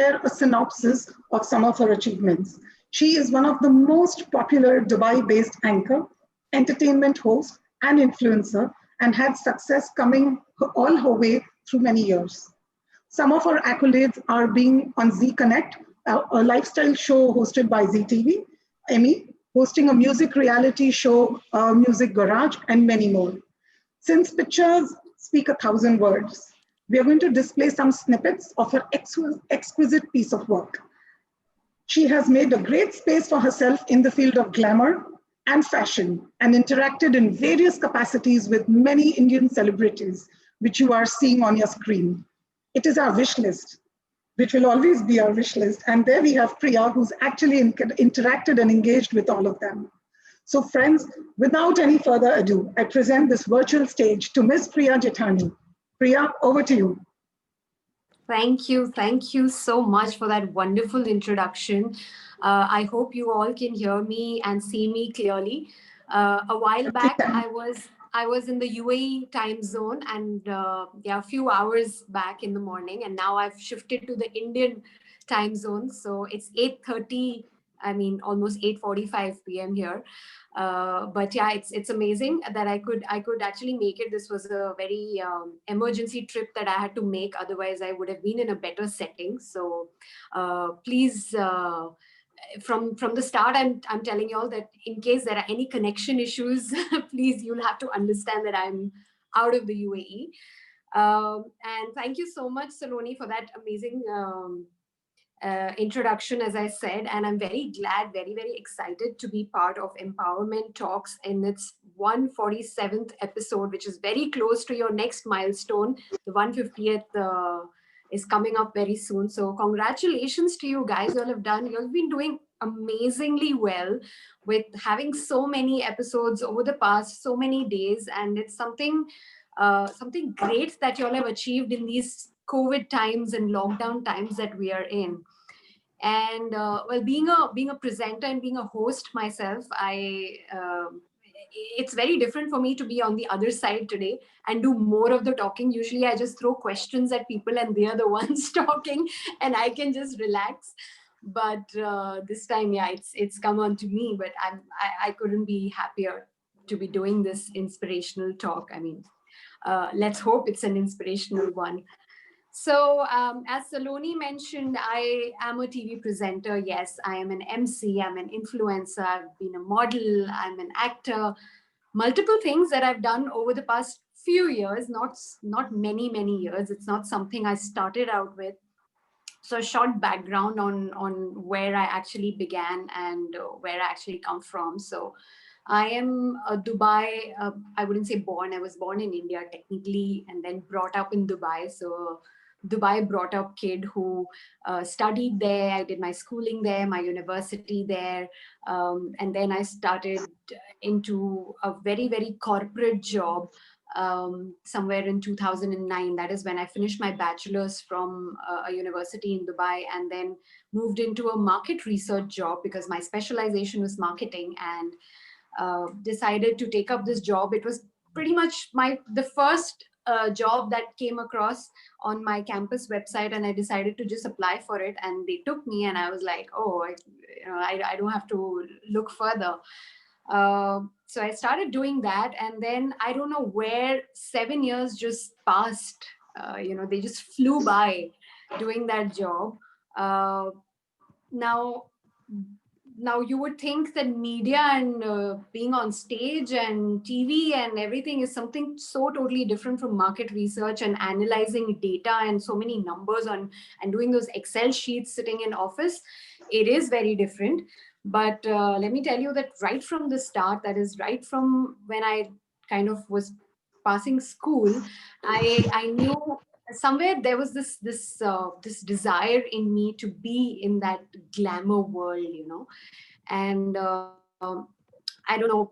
share a synopsis of some of her achievements. She is one of the most popular Dubai-based anchor, entertainment host, and influencer, and had success coming all her way through many years. Some of her accolades are being on Z Connect, a lifestyle show hosted by ZTV, Emmy, hosting a music reality show, Music Garage, and many more. Since pictures speak a thousand words, we are going to display some snippets of her exquisite piece of work. She has made a great space for herself in the field of glamour and fashion and interacted in various capacities with many Indian celebrities, which you are seeing on your screen. It is our wish list, which will always be our wish list. And there we have Priya, who's actually interacted and engaged with all of them. So friends, without any further ado, I present this virtual stage to Ms. Priya Jethani. Priya, over to you. Thank you. Thank you so much for that wonderful introduction. I hope you all can hear me and see me clearly. A while back, I was in the UAE time zone, and a few hours back in the morning, and now I've shifted to the Indian time zone. So it's 8:30. I mean, almost 8:45 p.m. here. But yeah, it's amazing that I could actually make it. This was a very emergency trip that I had to make. Otherwise, I would have been in a better setting. So please, from the start, I'm telling you all that in case there are any connection issues, please, you'll have to understand that I'm out of the UAE. And thank you so much, Saloni, for that amazing introduction, as I said, and I'm very glad, very, very excited to be part of Empowerment Talks in its 147th episode, which is very close to your next milestone. The 150th is coming up very soon. So congratulations to you guys. You've been doing amazingly well with having so many episodes over the past so many days, and it's something great that you all have achieved in these COVID times and lockdown times that we are in. And well, being a presenter and being a host myself, it's very different for me to be on the other side today and do more of the talking. Usually I just throw questions at people and they're the ones talking and I can just relax. But this time, yeah, it's come on to me, but I couldn't be happier to be doing this inspirational talk. I mean, let's hope it's an inspirational one. So as Saloni mentioned, I am a TV presenter. Yes, I am an MC, I'm an influencer, I've been a model, I'm an actor, multiple things that I've done over the past few years, not many, many years. It's not something I started out with. So a short background on where I actually began and where I actually come from. So I am a Dubai, I wouldn't say born, I was born in India technically, and then brought up in Dubai. So Dubai brought up kid who studied there. I did my schooling there, my university there. And then I started into a very, very corporate job somewhere in 2009. That is when I finished my bachelor's from a university in Dubai, and then moved into a market research job because my specialization was marketing, and decided to take up this job. It was pretty much the first job that came across on my campus website, and I decided to just apply for it, and they took me, and I was like, oh, I don't have to look further. So I started doing that, and then I don't know where 7 years just passed. They just flew by doing that job. Now you would think that media and being on stage and TV and everything is something so totally different from market research and analyzing data and so many numbers and doing those Excel sheets sitting in office. It is very different. But let me tell you that right from the start, that is right from when I kind of was passing school, I knew somewhere there was this desire in me to be in that glamour world, and I don't know,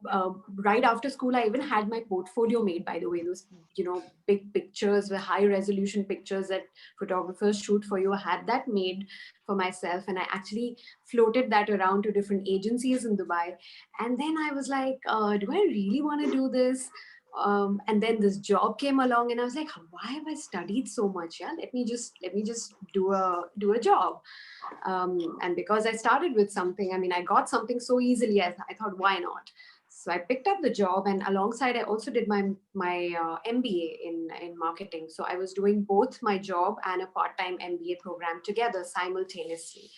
right after school, I even had my portfolio made, by the way, those, big pictures, the high resolution pictures that photographers shoot for you. I had that made for myself. And I actually floated that around to different agencies in Dubai. And then I was like, do I really want to do this? And then this job came along, and I was like, why have I studied so much? Yeah, let me just do a job. And because I started with something, I mean, I got something so easily, I thought, why not? So I picked up the job, and alongside, I also did my MBA in marketing. So I was doing both my job and a part-time MBA program together simultaneously,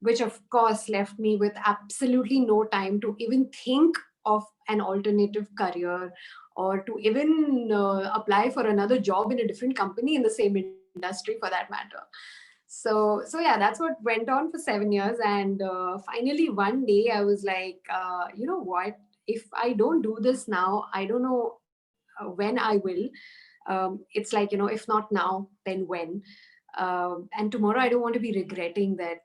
which of course left me with absolutely no time to even think of an alternative career, or to even apply for another job in a different company in the same industry for that matter. So yeah, that's what went on for 7 years. And finally one day I was like, you know what, if I don't do this now, I don't know when I will. It's like, if not now, then when? And tomorrow I don't want to be regretting that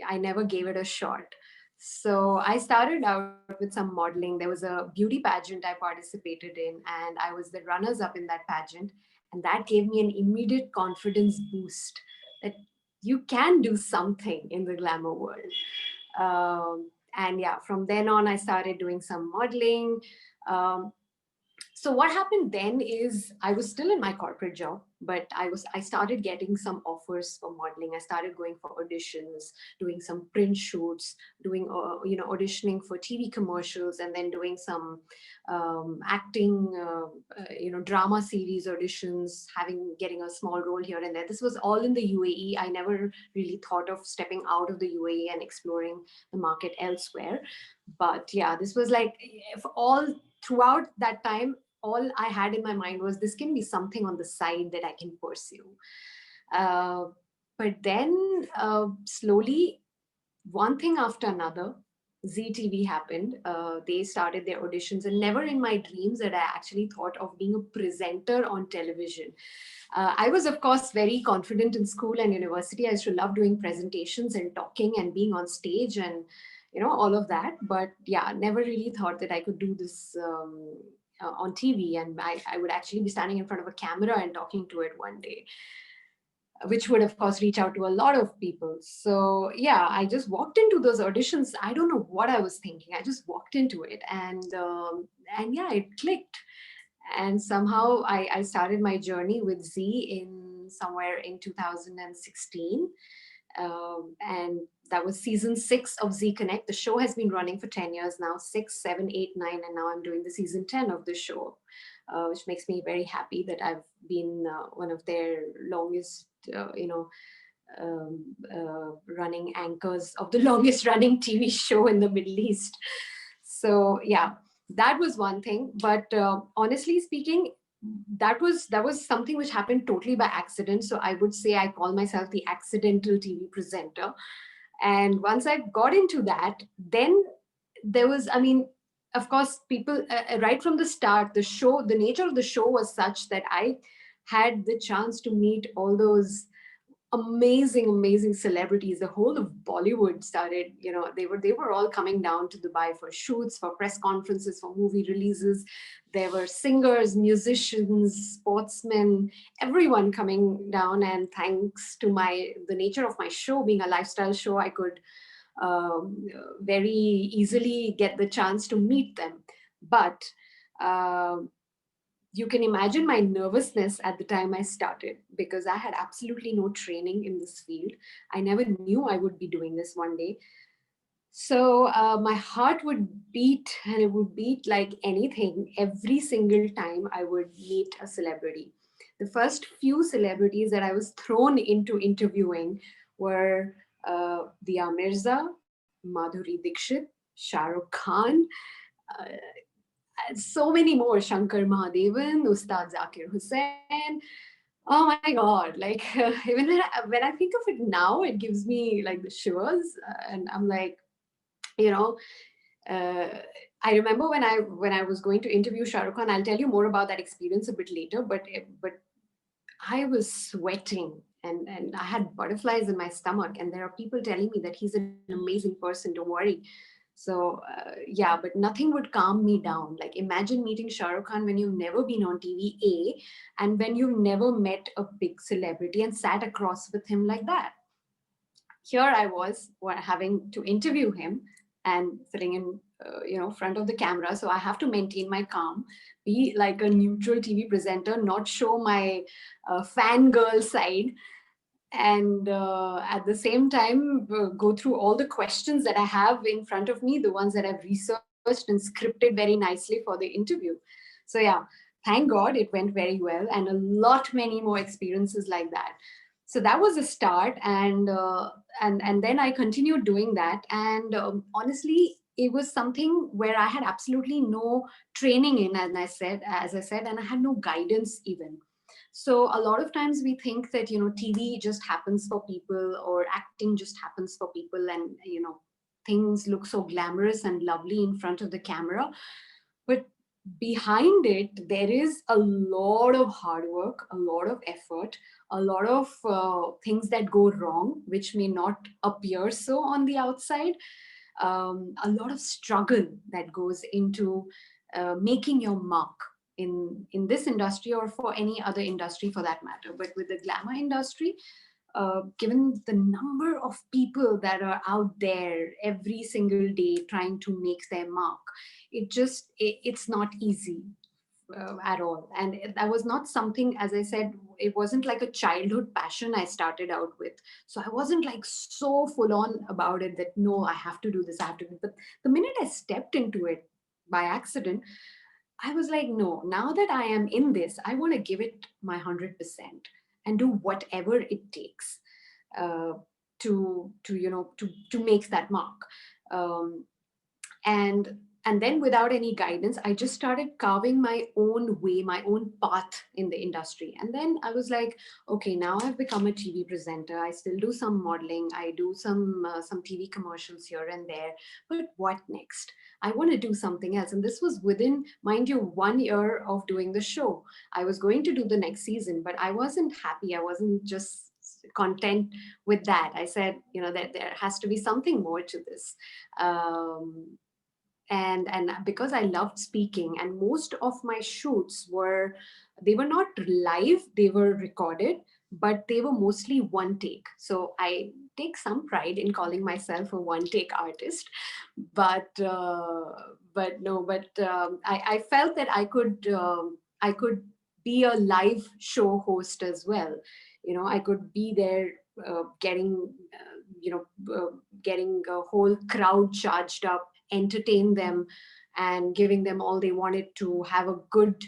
I never gave it a shot. So I started out with some modeling. There was a beauty pageant I participated in, and I was the runners up in that pageant. And that gave me an immediate confidence boost that you can do something in the glamour world. And yeah, from then on, I started doing some modeling. Um, so what happened then is I was still in my corporate job, but I started getting some offers for modeling. I started going for auditions, doing some print shoots, doing auditioning for TV commercials, and then doing some acting, drama series auditions, getting a small role here and there. This was all in the UAE. I never really thought of stepping out of the UAE and exploring the market elsewhere. But yeah, this was like, if all throughout that time, all I had in my mind was, this can be something on the side that I can pursue. Uh, but then slowly, one thing after another, ZTV happened. They started their auditions, and never in my dreams that I actually thought of being a presenter on television. I was, of course, very confident in school and university. I used to love doing presentations and talking and being on stage and all of that. But yeah, never really thought that I could do this on TV, and I would actually be standing in front of a camera and talking to it one day, which would of course reach out to a lot of people. So yeah, I just walked into those auditions. I don't know what I was thinking. I just walked into it, and yeah, it clicked. And somehow I started my journey with Z in somewhere in 2016. And that was season 6 of Z Connect. The show has been running for 10 years now, 6, 7, 8, 9, and now I'm doing the season 10 of the show, which makes me very happy that I've been one of their longest, running anchors of the longest running TV show in the Middle East. So yeah, that was one thing. But honestly speaking, that was something which happened totally by accident. So I would say I call myself the accidental TV presenter. And once I got into that, then there was, I mean, of course, people right from the start, the nature of the show was such that I had the chance to meet all those amazing celebrities. The whole of Bollywood started, they were all coming down to Dubai for shoots, for press conferences, for movie releases. There were singers, musicians, sportsmen, everyone coming down. And thanks to the nature of my show being a lifestyle show, I could very easily get the chance to meet them. But you can imagine my nervousness at the time I started, because I had absolutely no training in this field. I never knew I would be doing this one day. So my heart would beat, and it would beat like anything every single time I would meet a celebrity. The first few celebrities that I was thrown into interviewing were Dia Mirza, Madhuri Dixit, Shah Rukh Khan, uh, so many more, Shankar Mahadevan, Ustad Zakir Hussain. Oh my God. Like, even when I think of it now, it gives me like the shivers. And I'm like, you know, uh, I remember when I was going to interview Shah Rukh Khan. I'll tell you more about that experience a bit later. But I was sweating, and I had butterflies in my stomach. And there are people telling me that he's an amazing person. Don't worry. So yeah, but nothing would calm me down. Like, imagine meeting Shah Rukh Khan when you've never been on TV, and when you've never met a big celebrity and sat across with him like that. Here I was having to interview him and sitting in front of the camera. So I have to maintain my calm, be like a neutral TV presenter, not show my fangirl side, and at the same time go through all the questions that I have in front of me, the ones that I've researched and scripted very nicely for the interview. So yeah, thank God it went very well, and a lot many more experiences like that. So that was a start, and then I continued doing that, and honestly it was something where I had absolutely no training in, as I said, and I had no guidance even. So a lot of times we think that TV just happens for people, or acting just happens for people, and things look so glamorous and lovely in front of the camera, but behind it there is a lot of hard work, a lot of effort, a lot of things that go wrong which may not appear so on the outside. A lot of struggle that goes into making your mark in this industry, or for any other industry for that matter. But with the glamour industry, given the number of people that are out there every single day trying to make their mark, it's not easy at all. And that was not something, as I said, it wasn't like a childhood passion I started out with. So I wasn't like so full on about it that no, I have to do this, I have to do. But the minute I stepped into it by accident, I was like, no, now that I am in this, I want to give it my 100% and do whatever it takes uh, to make that mark. Um, and and then without any guidance, I just started carving my own way, my own path in the industry. And then I was like, okay, now I've become a TV presenter. I still do some modeling, I do some TV commercials here and there, but what next? I want to do something else. And this was within, mind you, 1 year of doing the show. I was going to do the next season, but I wasn't happy. I wasn't just content with that. I said, that there has to be something more to this. Um, and and because I loved speaking, and most of my shoots they were not live, they were recorded, but they were mostly one take. So I take some pride in calling myself a one take artist, but no, but I felt that I could be a live show host as well. I could be there, getting a whole crowd charged up, entertain them, and giving them all they wanted to have a good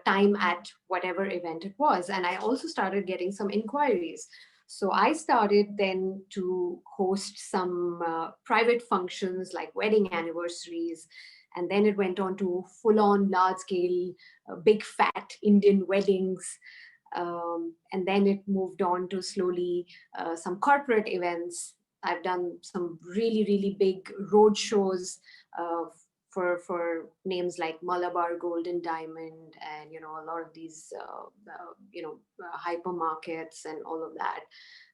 time at whatever event it was. And I also started getting some inquiries. So I started then to host some private functions like wedding anniversaries. And then it went on to full on large scale, big fat Indian weddings. And then it moved on to slowly some corporate events. I've done some really, really big road shows uh, for names like Malabar Gold and Diamond, and a lot of these hypermarkets and all of that.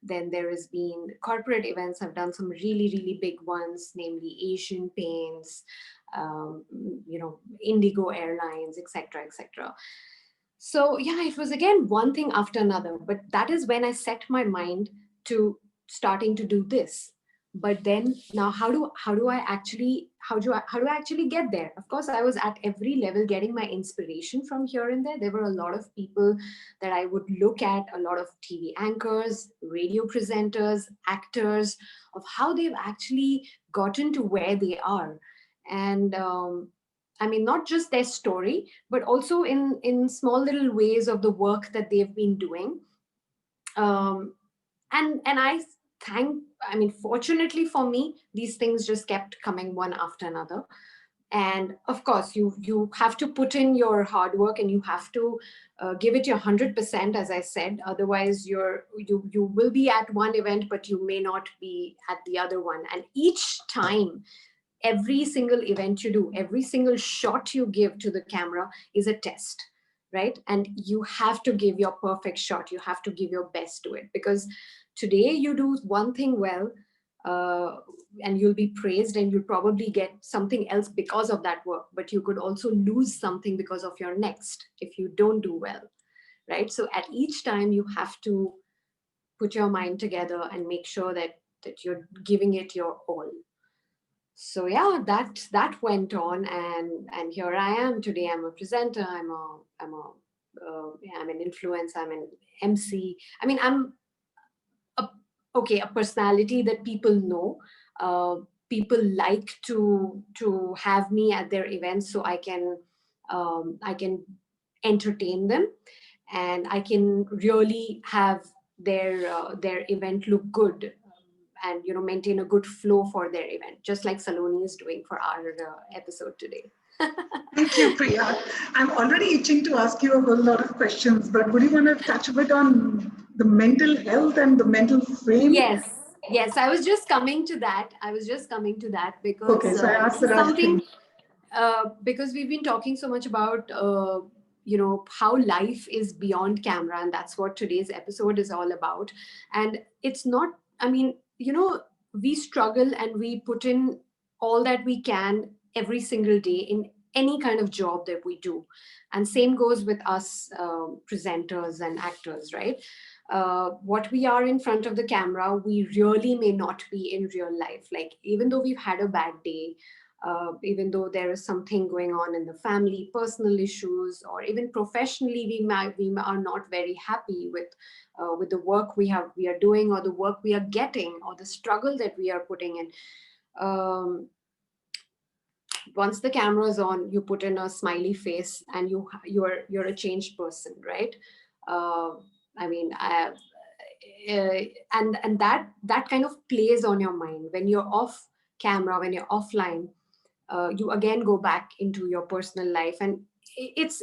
Then there has been corporate events. I've done some really, really big ones, namely Asian Paints, Indigo Airlines, etc., etc. So yeah, it was again one thing after another, but that is when I set my mind to starting to do this. But then now, how do I actually how do I actually get there? Of course, I was at every level getting my inspiration from here and there. There were a lot of people that I would look at, a lot of TV anchors, radio presenters, actors, of how they've actually gotten to where they are. And I mean, not just their story, but also in small little ways of the work that they've been doing. Um, and I thank I mean, fortunately for me, these things just kept coming one after another. And of course, you have to put in your hard work, and you have to give it your 100%, as I said. Otherwise, you will be at one event, but you may not be at the other one. And each time, every single event you do, every single shot you give to the camera is a test, right? And you have to give your perfect shot. You have to give your best to it, because today you do one thing well, uh, and you'll be praised, and you'll probably get something else because of that work. But you could also lose something because of your next if you don't do well, right? So at each time, you have to put your mind together and make sure that you're giving it your all. So yeah, that went on, and here I am today. I'm a presenter. Yeah, I'm an influencer. I'm an MC. I mean, I'm a, okay, a personality that people know. Uh, People like to have me at their events, so I can entertain them, and I can really have their event look good, and maintain a good flow for their event, just like Saloni is doing for our episode today. Thank you, Priya. I'm already itching to ask you a whole lot of questions, but would you want to touch a bit on the mental health and the mental frame? Yes, yes. I was just coming to that. Okay, Because so I asked this the is right something, thing. because we've been talking so much about how life is beyond camera, and that's what today's episode is all about. And it's not, I mean, we struggle and we put in all that we can every single day in any kind of job that we do, and same goes with us, presenters and actors, right? What we are in front of the camera, we really may not be in real life. Like, even though we've had a bad day, even though there is something going on in the family, personal issues, or even professionally, we are not very happy with the work we are doing, or the work we are getting, or the struggle that we are putting in. Once the camera is on, you put in a smiley face, and you're a changed person, right? uh, I mean, uh, and that kind of plays on your mind when you're off camera, when you're offline. You again go back into your personal life, and it's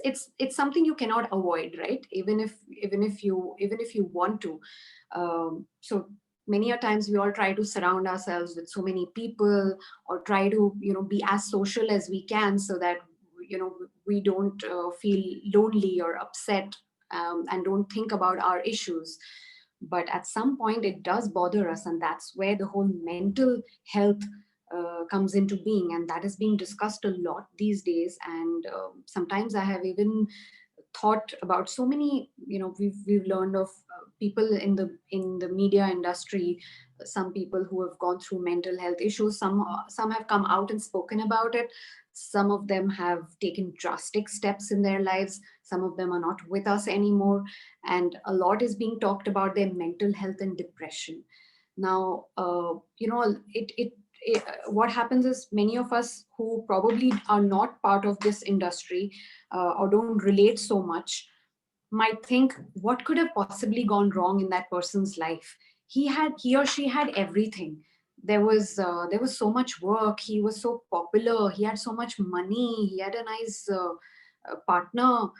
something you cannot avoid, right? Even if you want to. So many a times we all try to surround ourselves with so many people, or try to be as social as we can, so that we don't feel lonely or upset, and don't think about our issues. But at some point it does bother us, and that's where the whole mental health comes into being, and that is being discussed a lot these days. And sometimes I have even thought about so many, we've learned of people in the media industry, some people who have gone through mental health issues. Some have come out and spoken about it. Some of them have taken drastic steps in their lives. Some of them are not with us anymore, and a lot is being talked about their mental health and depression. Now, what happens is, many of us who probably are not part of this industry, or don't relate so much, might think, what could have possibly gone wrong in that person's life? He or she had everything. There was so much work. He was so popular. He had so much money. He had a nice partner.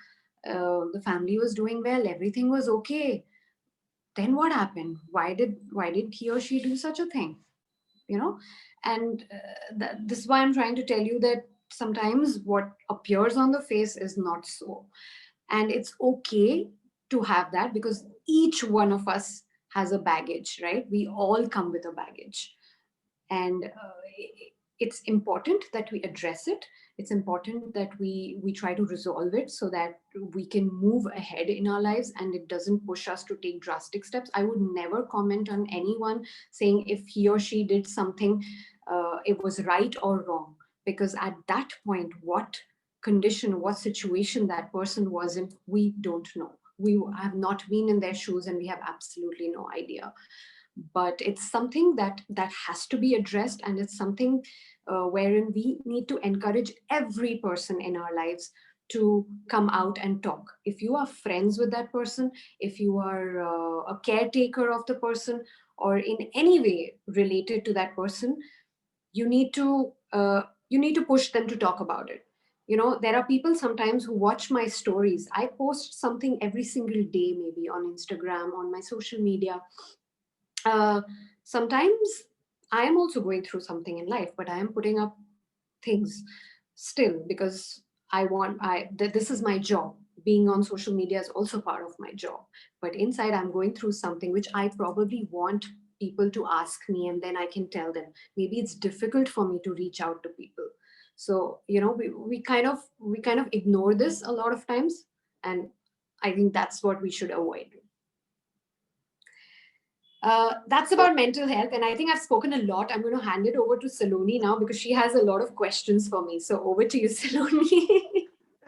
The family was doing well. Everything was okay. Then what happened? Why did he or she do such a thing? you know and this is why I'm trying to tell you that sometimes what appears on the face is not so. And it's okay to have that, because each one of us has a baggage, right? We all come with a baggage. And it's important that we address it. It's important that we try to resolve it, so that we can move ahead in our lives, and it doesn't push us to take drastic steps. I would never comment on anyone saying if he or she did something, it was right or wrong, because at that point, what condition, what situation that person was in, we don't know. We have not been in their shoes, and we have absolutely no idea. But it's something that has to be addressed, and it's something wherein we need to encourage every person in our lives to come out and talk. If you are friends with that person, if you are a caretaker of the person, or in any way related to that person, you need to push them to talk about it. There are people sometimes who watch my stories. I post something every single day, maybe on Instagram, on my social media. uh, Sometimes I am also going through something in life, but I am putting up things still, because this is my job. Being on social media is also part of my job. But inside, I'm going through something which I probably want people to ask me, and then I can tell them. Maybe it's difficult for me to reach out to people. So we kind of ignore this a lot of times, and I think that's what we should avoid. That's about mental health. And I think I've spoken a lot. I'm going to hand it over to Saloni now because she has a lot of questions for me. So over to you, Saloni.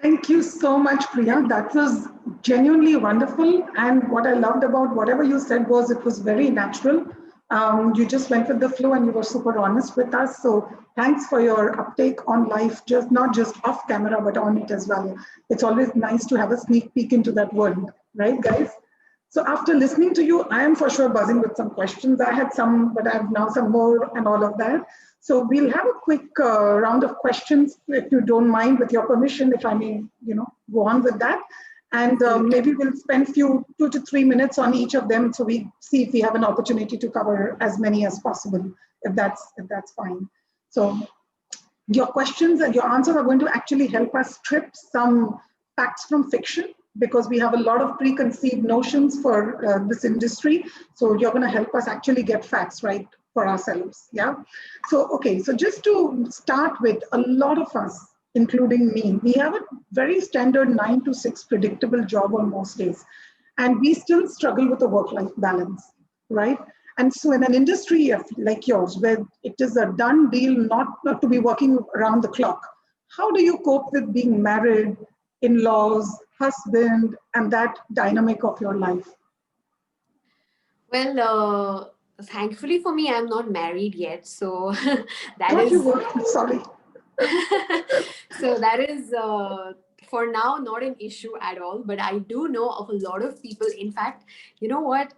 Thank you so much, Priya. That was genuinely wonderful. And what I loved about whatever you said was it was very natural. You just went with the flow and you were super honest with us. So thanks for your uptake on life, just not just off camera, but on it as well. It's always nice to have a sneak peek into that world, right, guys? So after listening to you, I am for sure buzzing with some questions. I had some, but I have now some more and all of that. So we'll have a quick round of questions, if you don't mind, with your permission, if I may, go on with that. And maybe we'll spend few 2 to 3 minutes on each of them, so we see if we have an opportunity to cover as many as possible, if that's fine. So your questions and your answers are going to actually help us strip some facts from fiction because we have a lot of preconceived notions for this industry. So you're going to help us actually get facts right for ourselves. Yeah. So, okay. So just to start with, a lot of us, including me, we have a very standard 9 to 6 predictable job on most days. And we still struggle with a work-life balance, right? And so in an industry like yours, where it is a done deal not to be working around the clock, how do you cope with being married, in-laws, husband, and that dynamic of your life? Well, thankfully for me, I'm not married yet. So I that thought you is were, sorry. so that is for now not an issue at all. But I do know of a lot of people. In fact, you know what?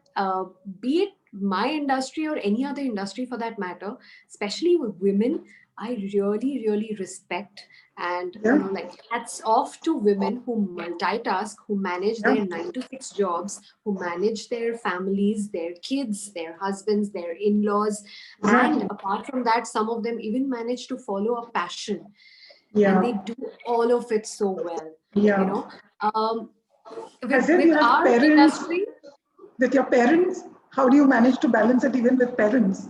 Be it my industry or any other industry for that matter, especially with women, I really, really respect and Yeah, like hats off to women who multitask, who manage yeah, their 9 to 6 jobs, who manage their families, their kids, their husbands, their in-laws, and exactly. apart from that, some of them even manage to follow a passion, and they Yeah, do all of it so well. You yeah. know, um, As with if you have our parents, industry. with your parents, how do you manage to balance it even with parents?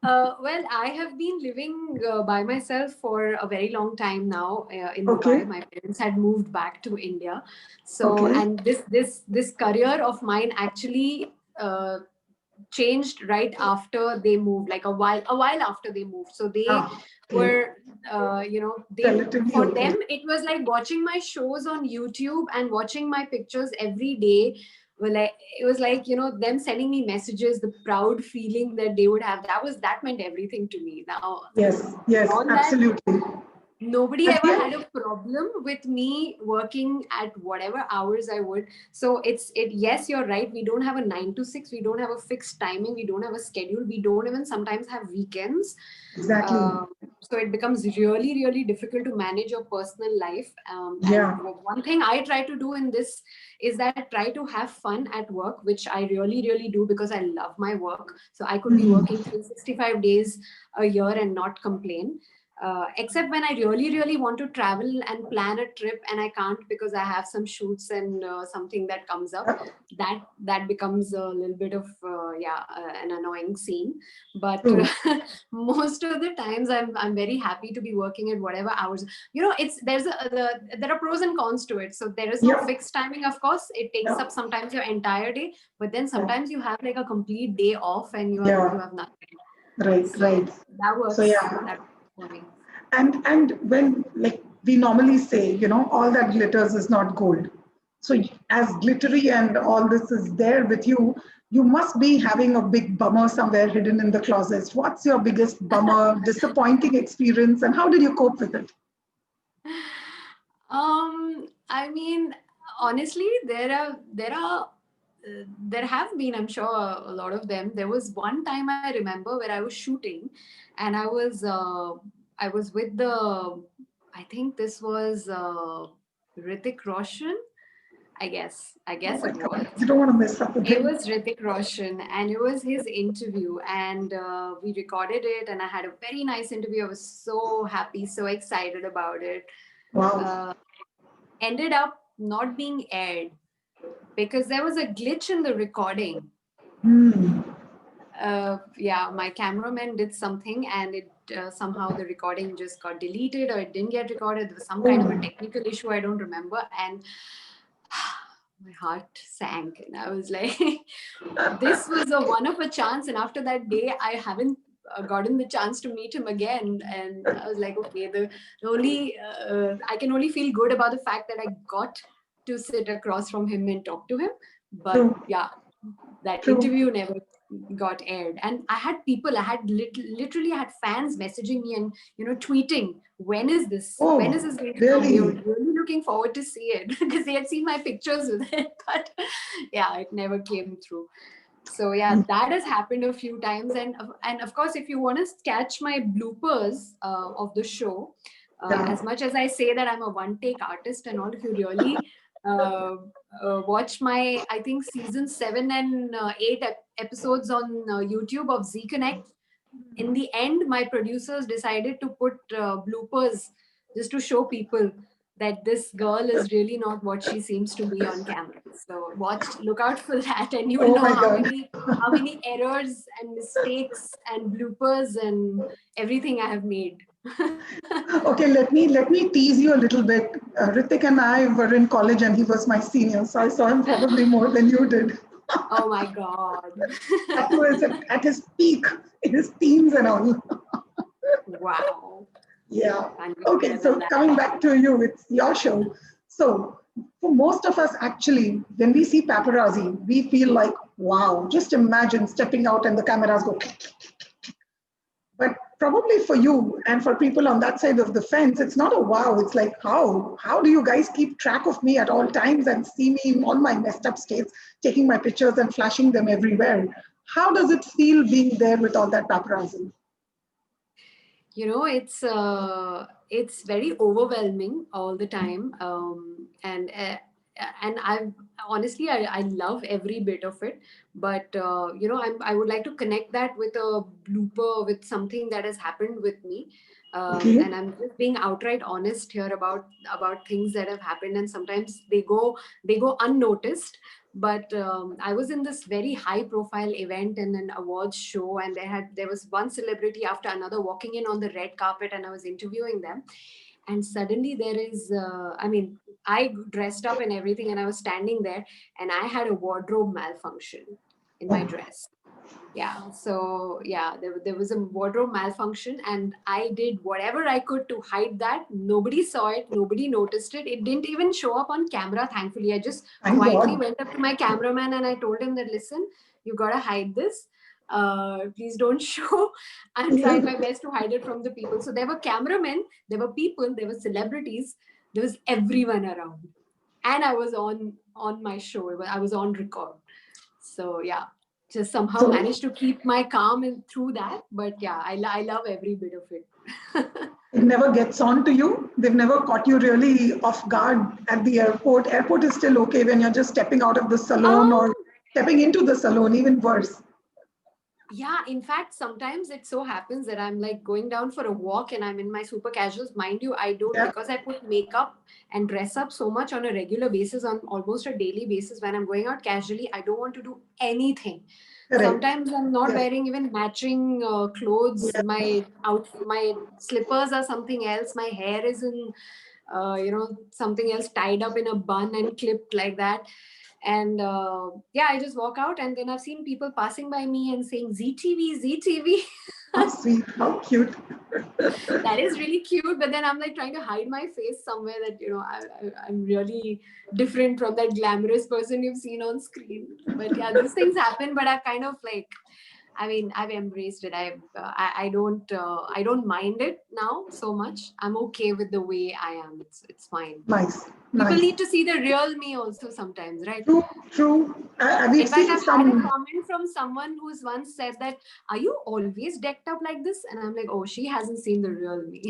Well, I have been living by myself for a very long time now in Dubai. Okay, My parents had moved back to India, so okay. and this career of mine actually changed right after they moved, like a while after they moved. So they Ah, okay. were, they Relatively for okay. them it was like watching my shows on YouTube and watching my pictures every day. Well, like, it was like them sending me messages, the proud feeling that they would have. That meant everything to me. Now, Yes, yes, beyond that, absolutely. nobody But ever yeah, had a problem with me working at whatever hours I would. So yes, you're right, we don't have a 9 to 6, we don't have a fixed timing, we don't have a schedule, we don't even sometimes have weekends. exactly. um, so it becomes really, really difficult to manage your personal life. And Yeah. one thing I try to do in this is that try to have fun at work, which I really, really do because I love my work. So I could be Mhm. working 365 days a year and not complain, except when I really, really want to travel and plan a trip and I can't because I have some shoots and something that comes up. Yeah, That becomes a little bit of an annoying scene. But true. most of the times, I'm very happy to be working at whatever hours. There are pros and cons to it. So there is no Yeah, fixed timing. Of course, it takes yeah, up sometimes your entire day, but then yeah, sometimes you have like a complete day off and you yeah. have nothing. Right, So right. that So works. yeah, That works for me. and when like we normally say, all that glitters is not gold. So as glittery and all this is there with you, you must be having a big bummer somewhere hidden in the closet. What's your biggest bummer, disappointing experience, and how did you cope with it? I mean, honestly, there have been, I'm sure, a lot of them. There was one time I remember where I was shooting, and I was with I think this was Hrithik Roshan. I Oh guess my it God, was. you don't want to mess up with It him. was Hrithik Roshan, and it was his interview, and we recorded it, and I had a very nice interview. I was so happy, so excited about it. Wow. Uh, Ended up not being aired because there was a glitch in the recording. Hmm. Yeah, my cameraman did something, and it somehow the recording just got deleted, or it didn't get recorded. There was some kind of a Oh, technical issue, I don't remember. And my heart sank, and I was like, this was a one of a chance. And after that day, I haven't gotten the chance to meet him again. And I was like, okay, the only I can only feel good about the fact that I got to sit across from him and talk to him. But True. yeah, that True. interview never got aired. And I had people, I had literally I had fans messaging me and tweeting, when is this Oh, going to come? We were really? really looking forward to see it, because they had seen my pictures with it, but yeah, it never came through. So yeah, that has happened a few times. And of course, if you want to catch my bloopers of the show, Yeah. as much as I say that I'm a one take artist and all, if you really uh, watch my, I think, season 7 and 8 episodes on YouTube of Z Connect, in the end, my producers decided to put bloopers just to show people that this girl is really not what she seems to be on camera. So look out for that, and you will Oh know my how God. many errors and mistakes and bloopers and everything I have made. Okay, let me tease you a little bit. Ritik and I were in college, and he was my senior, so I saw him probably more than you did. Oh my God. That was at his peak, in his teens and all. Wow. Yeah. Can't be Okay, better than so that. coming back to you, it's your show. So for most of us, actually, when we see paparazzi, we feel like, wow, just imagine stepping out and the cameras go. But probably for you and for people on that side of the fence, it's not a wow. It's like, how? How do you guys keep track of me at all times and see me in all my messed up states, taking my pictures and flashing them everywhere? How does it feel being there with all that paparazzi? It's very overwhelming all the time, and I honestly I love every bit of it, but I would like to connect that with a blooper, with something that has happened with me, Okay. and I'm just being outright honest here about things that have happened, and sometimes they go unnoticed. But I was in this very high profile event in an awards show, and there was one celebrity after another walking in on the red carpet, and I was interviewing them. And suddenly there is I dressed up and everything, and I was standing there, and I had a wardrobe malfunction in my Oh, dress. Yeah, so yeah, there was a wardrobe malfunction, and I did whatever I could to hide that. Nobody saw it, nobody noticed it. It didn't even show up on camera, thankfully. I just thank quietly God. went up to my cameraman and I told him that, listen, you gotta hide this. Please don't show. I'm trying my best to hide it from the people. So there were cameramen, there were people, there were celebrities, there was everyone around, and I was on my show. I was on record. So yeah, just somehow So managed to keep my calm through that. But yeah, I love every bit of it. it never gets on to you. They've never caught you really off guard at the airport. Airport is still okay when you're just stepping out of the salon um, or stepping into the salon, even worse. yeah, in fact, sometimes it so happens that I'm like going down for a walk and I'm in my super casuals. Mind you, I don't, Yeah, because I put makeup and dress up so much on a regular basis, on almost a daily basis. When I'm going out casually, I don't want to do anything. correct. Sometimes I'm not Yes, wearing even matching clothes. yes. My slippers are something else. My hair is in something else, tied up in a bun and clipped like that. And yeah, I just walk out, and then I've seen people passing by me and saying, ZTV, ZTV. How sweet, how cute. That is really cute. But then I'm like trying to hide my face somewhere, that I'm really different from that glamorous person you've seen on screen. But yeah, these things happen. But I've kind of like, I mean, I've embraced it. I don't mind it now so much. I'm okay with the way I am. It's fine. Nice, People nice. need to see the real me also sometimes, right? True, true. We've In fact, seen I've had a some. comment from someone who's once said that, are you always decked up like this? And I'm like, oh, she hasn't seen the real me.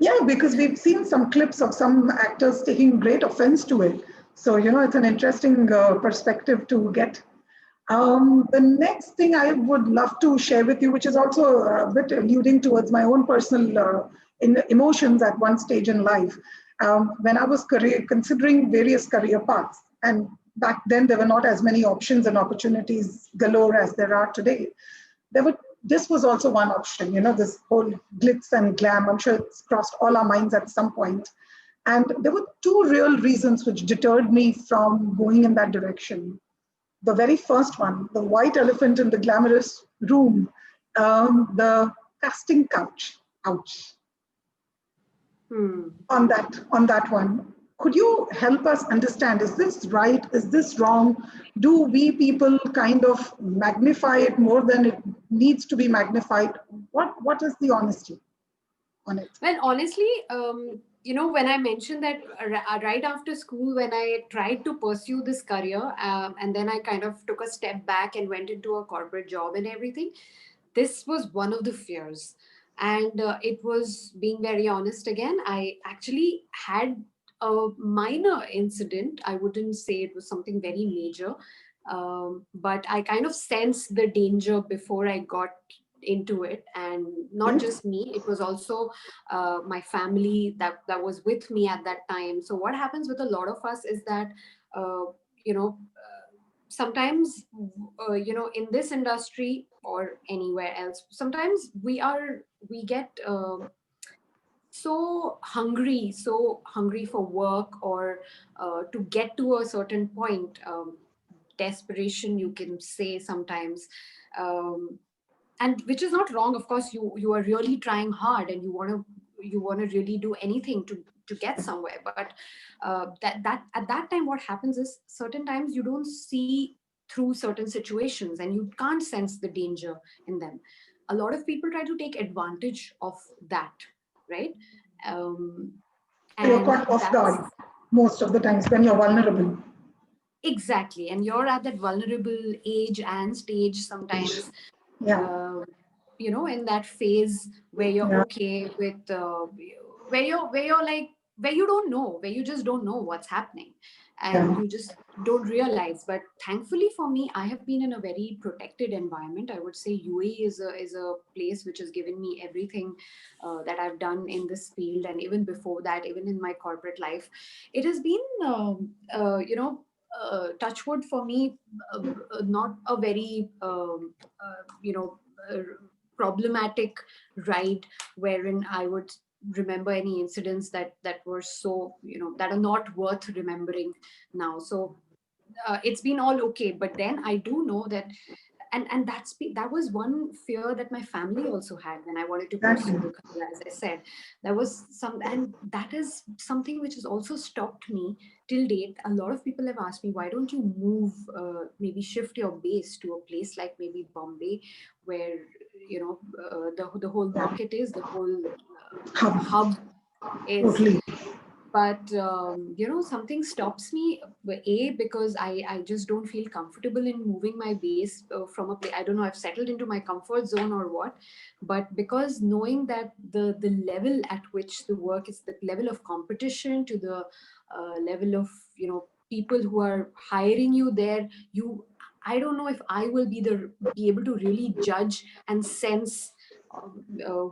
Yeah, because we've seen some clips of some actors taking great offense to it. So, it's an interesting perspective to get. The next thing I would love to share with you, which is also a bit alluding towards my own personal emotions at one stage in life, when I was considering various career paths, and back then there were not as many options and opportunities galore as there are today. There were This was also one option, this whole glitz and glam. I'm sure it's crossed all our minds at some point. And there were two real reasons which deterred me from going in that direction. The very first one, the white elephant in the glamorous room, the casting couch. Ouch. Hmm. On that one. Could you help us understand, is this right? Is this wrong? Do we people kind of magnify it more than it needs to be magnified? What is the honesty on it? Well, honestly, when I mentioned that right after school, when I tried to pursue this career, and then I kind of took a step back and went into a corporate job and everything, this was one of the fears. And it was, being very honest again, I actually had a minor incident. I wouldn't say it was something very major, but I kind of sensed the danger before I got into it. And not Yes. just me, it was also my family that was with me at that time. So what happens with a lot of us is that uh, you know sometimes in this industry or anywhere else, sometimes we get so hungry for work, or to get to a certain point, desperation, you can say sometimes. um, and which is not wrong, of course. You are really trying hard, and you want to really do anything to get somewhere. But that at that time, what happens is, certain times you don't see through certain situations, and you can't sense the danger in them. A lot of people try to take advantage of that, right? um, So you're and caught off that's guard most of the times when you're vulnerable. exactly, and you're at that vulnerable age and stage sometimes, Yeah, uh, in that phase where you're yeah, okay with, where you're like, where you don't know, where you just don't know what's happening, and yeah. you just don't realize. But thankfully for me, I have been in a very protected environment. I would say UAE is a place which has given me everything that I've done in this field, and even before that, even in my corporate life, it has been, touch wood for me, not a very you know uh, problematic ride, wherein I would remember any incidents that were so, that are not worth remembering now. So it's been all okay. But then I do know that, and that was one fear that my family also had when I wanted to Exactly. pursue the career. As I said, there was some, and that is something which has also stopped me till date. A lot of people have asked me, why don't you move, maybe shift your base to a place like maybe Bombay, where the whole Yeah. market is, the whole Hub. hub is. Totally. But something stops me. Because I just don't feel comfortable in moving my base from a place. I don't know, I've settled into my comfort zone or what. But because knowing that the level at which the work is, the level of competition, to the level of people who are hiring you there, I don't know if I will be able to really judge and sense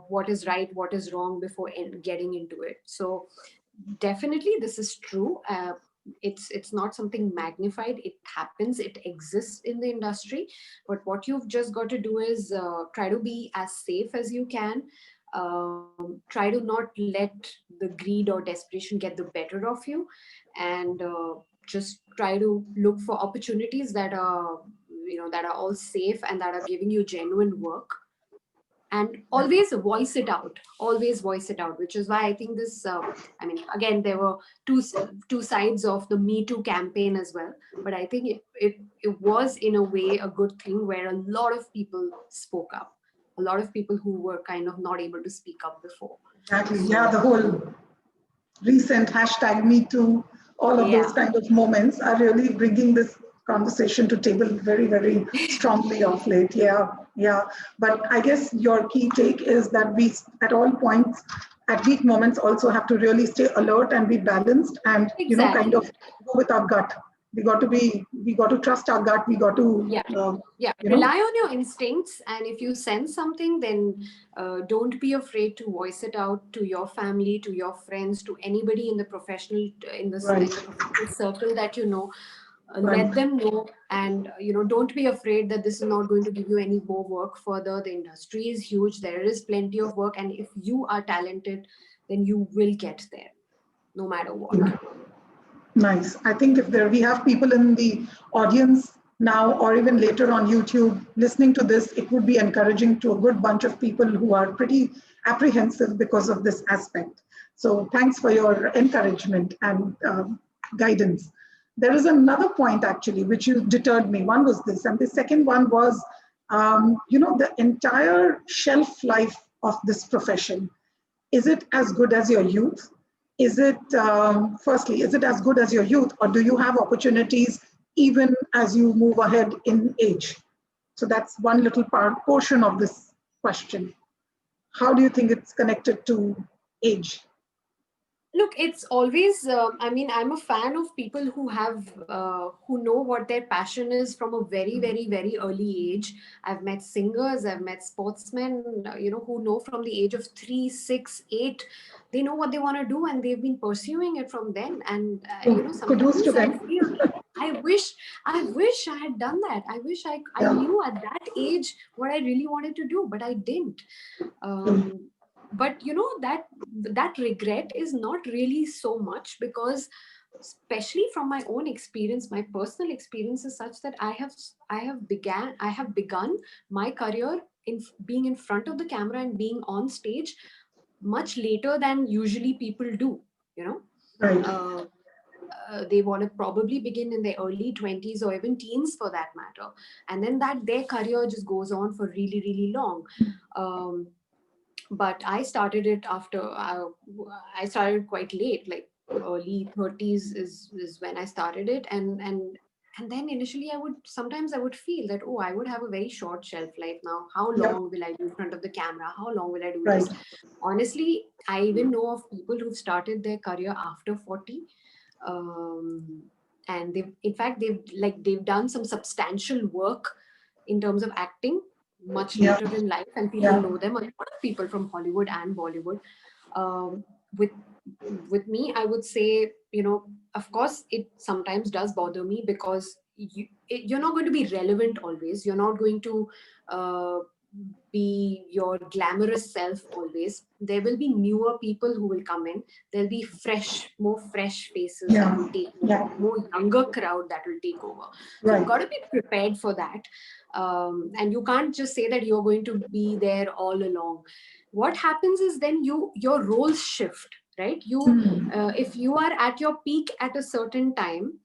what is right, what is wrong, before getting into it. So definitely this is true. It's not something magnified. It happens, it exists in the industry. But what you've just got to do is try to be as safe as you can. Try to not let the greed or desperation get the better of you, and just try to look for opportunities that are all safe and that are giving you genuine work. And always voice it out, which is why I think this, I mean, again, there were two sides of the Me Too campaign as well. But I think it was, in a way, a good thing, where a lot of people spoke up, a lot of people who were kind of not able to speak up before. Exactly. Yeah, So the whole recent hashtag Me Too, all of those yeah. kind of moments are really bringing this conversation to table very, very strongly of late. Yeah, yeah. But I guess your key take is that we, at all points, at weak moments, also have to really stay alert and be balanced, and kind of Exactly. go with our gut. We got to trust our gut. We got to, Yeah. Yeah, you know, rely on your instincts, and if you sense something, then don't be afraid to voice it out to your family, to your friends, to anybody in the professional, right, in the professional circle that you know. right. Let them know, and don't be afraid that this is not going to give you any more work further. The industry is huge, there is plenty of work, and if you are talented, then you will get there. no matter what. Nice. I think if we have people in the audience now or even later on YouTube listening to this, it would be encouraging to a good bunch of people who are pretty apprehensive because of this aspect. So thanks for your encouragement and guidance. There is another point actually which you deterred me. One was this, and the second one was, the entire shelf life of this profession. Is it as good as your youth? Is it, firstly, is it as good as your youth, or do you have opportunities even as you move ahead in age? So that's one little portion of this question. How do you think it's connected to age? Look, it's always, I'm a fan of people who know what their passion is from a very, very, very early age. I've met singers, I've met sportsmen, who know from the age of 3, 6, 8, they know what they want to do and they've been pursuing it from then. And, Kudos to sometimes I them. feel, I wish I had done that. I wish I knew at that age what I really wanted to do, but I didn't. But that regret is not really so much, because especially from my own experience, my personal experience is such that I have begun my career in being in front of the camera and being on stage much later than usually people do. Right. They want to probably begin in their early 20s or even teens for that matter, and then that their career just goes on for really, really long. But I started it after I started quite late, like early 30s is when I started it, and then initially I would feel that, oh, I would have a very short shelf life now. How long will I do in front of the camera? How long will I do this? Honestly, I even know of people who've started their career after 40, and they've done some substantial work in terms of acting much later in life, and people know them. A lot of people from Hollywood and Bollywood. With me, I would say, of course, it sometimes does bother me, because you're not going to be relevant always. You're not going to be your glamorous self always. There will be newer people who will come in. There'll be more fresh faces that will take over, more younger crowd that will take over. So you've got to be prepared for that. And you can't just say that you're going to be there all along. What happens is then your roles shift, right? If you are at your peak at a certain time,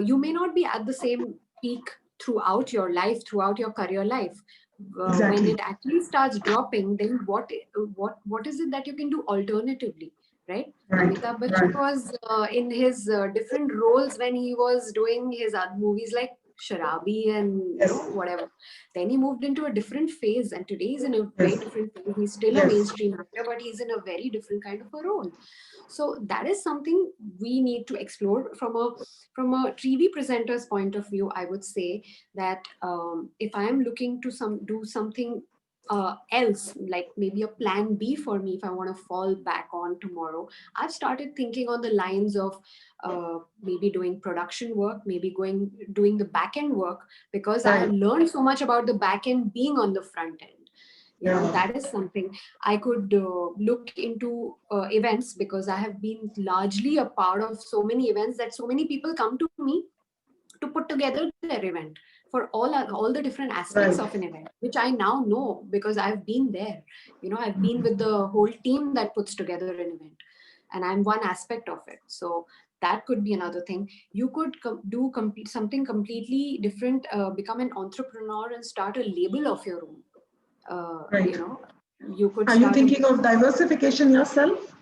you may not be at the same peak throughout your life, throughout your career life. When it actually starts dropping, then what is it that you can do alternatively, right? Amitabh Bachchan was in his different roles when he was doing his movies like Sharabi and whatever. Then he moved into a different phase, and today he's in a very different phase. He's still a mainstream actor, but he's in a very different kind of a role. So that is something we need to explore from a TV presenter's point of view. I would say that if I am looking to do something else, like maybe a plan B for me if I want to fall back on tomorrow, I've started thinking on the lines of maybe doing production work, maybe doing the back end work, because I have learned so much about the back end being on the front end. That is something I could look into events, because I have been largely a part of so many events that so many people come to me to put together their event for all the different aspects of an event, which I now know because I've been there. I've been with the whole team that puts together an event, and I'm one aspect of it. So that could be another thing. You could do something completely different, become an entrepreneur and start a label of your own. You could. Are you thinking of diversification yourself?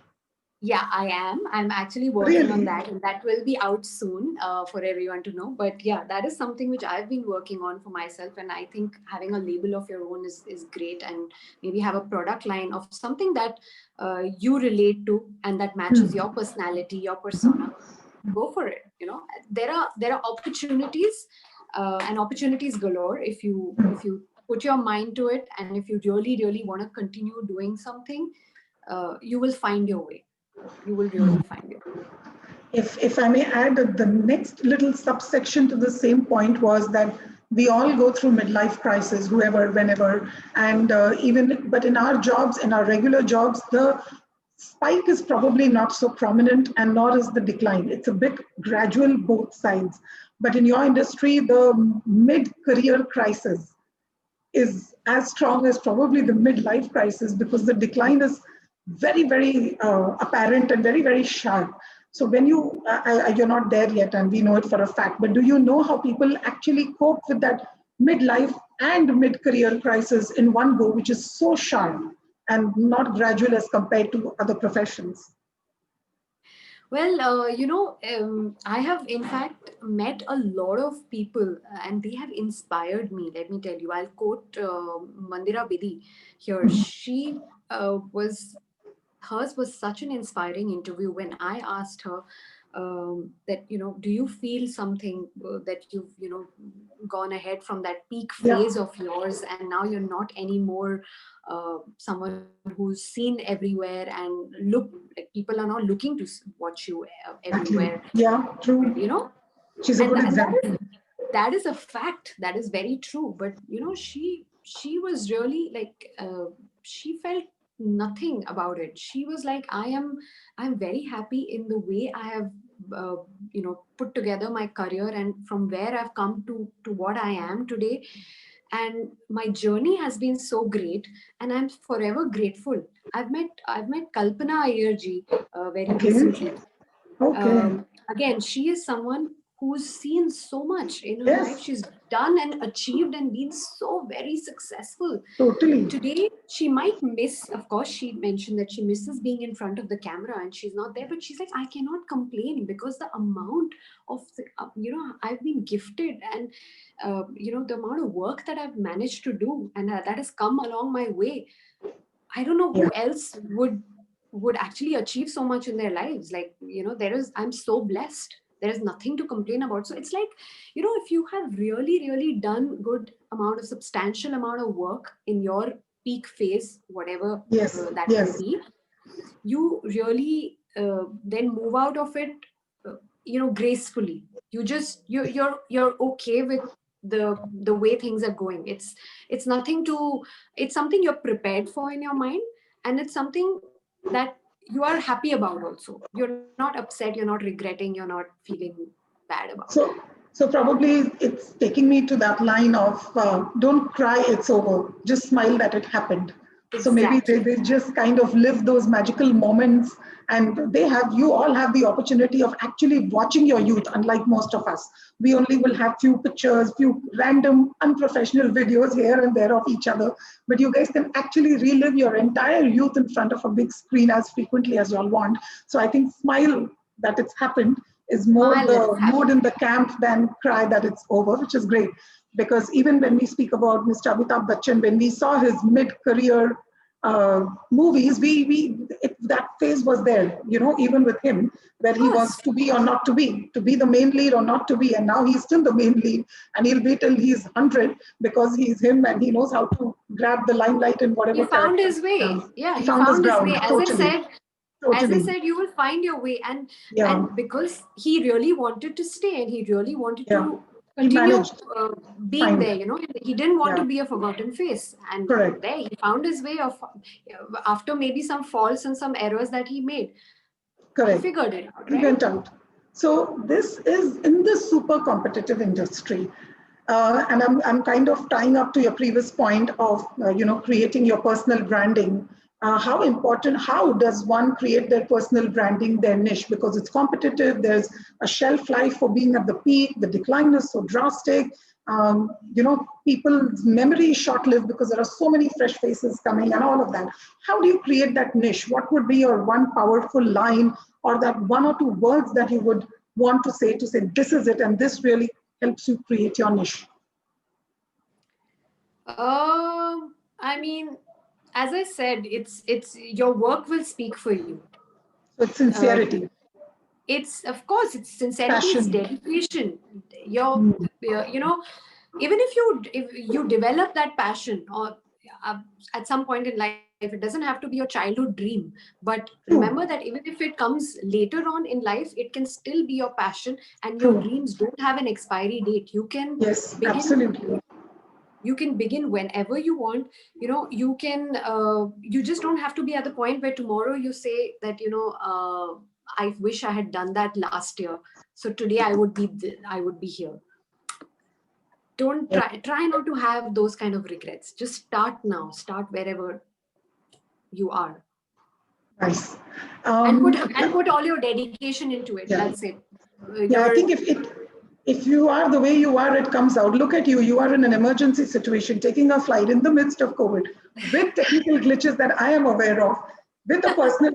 Yeah, I am. I'm actually working on that, and that will be out soon for everyone to know. But yeah, that is something which I've been working on for myself, and I think having a label of your own is great, and maybe have a product line of something that you relate to and that matches your personality, your persona. Go for it. There are opportunities and opportunities galore if you put your mind to it, and if you really, really want to continue doing something, you will find your way. You will really find it. If I may add, the next little subsection to the same point was that we all go through midlife crisis, whoever, whenever, and but in our jobs, in our regular jobs, the spike is probably not so prominent, and nor is the decline. It's a bit gradual, both sides. But in your industry, the mid-career crisis is as strong as probably the midlife crisis, because the decline is very, very apparent and very, very sharp. So when you're not there yet, and we know it for a fact, but do you know how people actually cope with that midlife and mid-career crisis in one go, which is so sharp and not gradual as compared to other professions? Well, I have in fact met a lot of people and they have inspired me. Let me tell you, I'll quote Mandira Bedi here. She hers was such an inspiring interview when I asked her that, do you feel something that you've, gone ahead from that peak phase of yours and now you're not anymore someone who's seen everywhere and like people are not looking to watch you everywhere. Yeah, true. She's a good example. That is a fact. That is very true. But, she was really like, she felt nothing about it. She was like, I'm very happy in the way I have put together my career and from where I've come to what I am today, and my journey has been so great and I'm forever grateful. I've met Kalpana Iyer ji very recently. Again, she is someone who's seen so much in her life. She's done and achieved and been so very successful. Totally. Today, she might miss, of course, she mentioned that she misses being in front of the camera and she's not there, but she's like, I cannot complain because the amount of, I've been gifted and, the amount of work that I've managed to do and that has come along my way. I don't know who else would actually achieve so much in their lives. Like, I'm so blessed. There is nothing to complain about. So it's like, if you have really, really done substantial amount of work in your peak phase, whatever that will be, you really then move out of it, gracefully. You're okay with the way things are going. It's something you're prepared for in your mind, and it's something that you are happy about also. You're not upset, you're not regretting, you're not feeling bad about it. So probably it's taking me to that line of don't cry, it's over. Just smile that it happened. Exactly. So maybe they just kind of live those magical moments, and you all have the opportunity of actually watching your youth, unlike most of us. We only will have few pictures, few random unprofessional videos here and there of each other, but you guys can actually relive your entire youth in front of a big screen as frequently as you all want. So I think smile that it's happened is more the mood in the camp than cry that it's over, which is great. Because even when we speak about Mr. Amitabh Bachchan, when we saw his mid-career movies, that phase was there, even with him, where he was to be or not to be the main lead or not to be, and now he's still the main lead, and he'll be till he's 100 because he's him and he knows how to grab the limelight in whatever. He found his way. Yeah, he found his ground, way. As I said, you will find your way, and because he really wanted to stay and he really wanted to continue being there, he didn't want to be a forgotten face, and there he found his way of after maybe some faults and some errors that he made. He figured it out. He went out. So this is in this super competitive industry. And I'm kind of tying up to your previous point of, creating your personal branding. How does one create their personal branding, their niche? Because it's competitive, there's a shelf life for being at the peak, the decline is so drastic. People's memory is short-lived because there are so many fresh faces coming and all of that. How do you create that niche? What would be your one powerful line or that one or two words that you would want to say this is it and this really helps you create your niche? I mean, as I said, it's your work will speak for you. So it's sincerity. It's sincerity, passion. It's dedication. Even if you develop that passion or at some point in life, it doesn't have to be your childhood dream, but remember that even if it comes later on in life, it can still be your passion, and your dreams don't have an expiry date. You can begin absolutely. You can begin whenever you want. You can, you just don't have to be at the point where tomorrow you say that, I wish I had done that last year, so today I would be here. Don't try not to have those kind of regrets. Just start now. Start wherever you are. Nice. And put all your dedication into it. That's it. I think if you are the way you are, it comes out. Look at you. You are in an emergency situation, taking a flight in the midst of COVID, with technical glitches that I am aware of, with a personal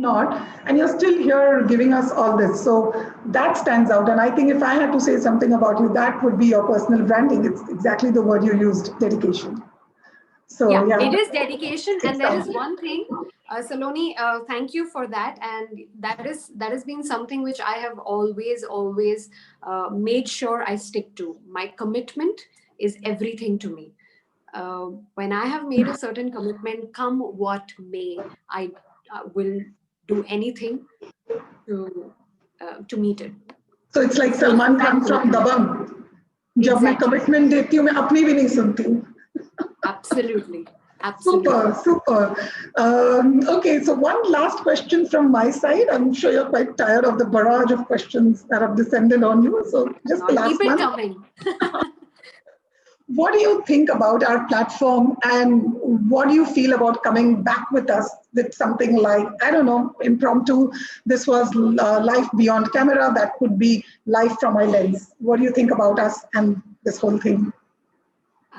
and you're still here giving us all this. So that stands out. And I think if I had to say something about you, that would be your personal branding. It's exactly the word you used, dedication. So yeah. It is dedication. And there is one thing, Saloni, thank you for that. And that has been something which I have always made sure I stick to. My commitment is everything to me. When I have made a certain commitment, come what may, I will do anything to meet it. So it's like Salman Khan from Dabangg. Jab main commitment deti hu, main apni bhi nahi sunti. Absolutely. Super. Okay, so one last question from my side. I'm sure you're quite tired of the barrage of questions that have descended on you. So just the last one. Keep it coming. What do you think about our platform, and what do you feel about coming back with us with something like, I don't know, impromptu? This was Life Beyond Camera. That could be Life from My Lens. What do you think about us and this whole thing?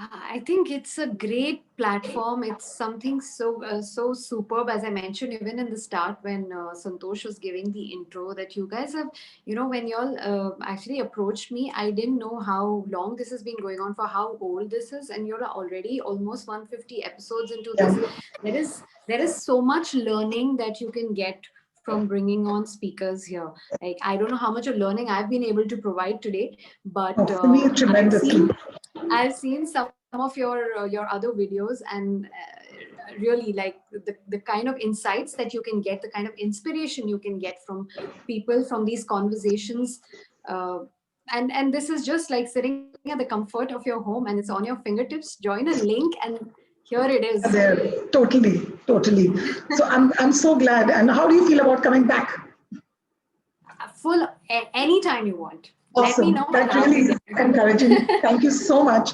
I think it's a great platform. It's something so superb, as I mentioned even in the start when Santosh was giving the intro, that you guys have, when you all actually approached me, I didn't know how long this has been going on, for how old this is, and you're already almost 150 episodes into this. There is so much learning that you can get from bringing on speakers here. Like, I don't know how much of learning I've been able to provide today, but for me, tremendously. I've seen some of your other videos, and really like the kind of insights that you can get, the kind of inspiration you can get from people, from these conversations. And this is just like sitting at the comfort of your home, and it's on your fingertips. Join a link and here it is. There, totally. So I'm so glad. And how do you feel about coming back? Full, anytime you want. Awesome. Let me know. That really is encouraging. Thank you so much.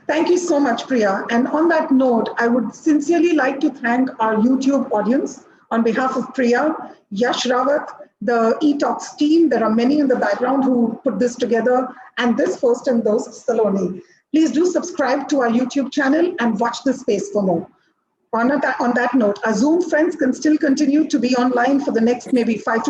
Thank you so much, Priya. And on that note, I would sincerely like to thank our YouTube audience on behalf of Priya, Yash Rawat, the eTalks team. There are many in the background who put this together, and this host and those, Saloni. Please do subscribe to our YouTube channel and watch this space for more. On that note, our Zoom friends can still continue to be online for the next maybe 5 to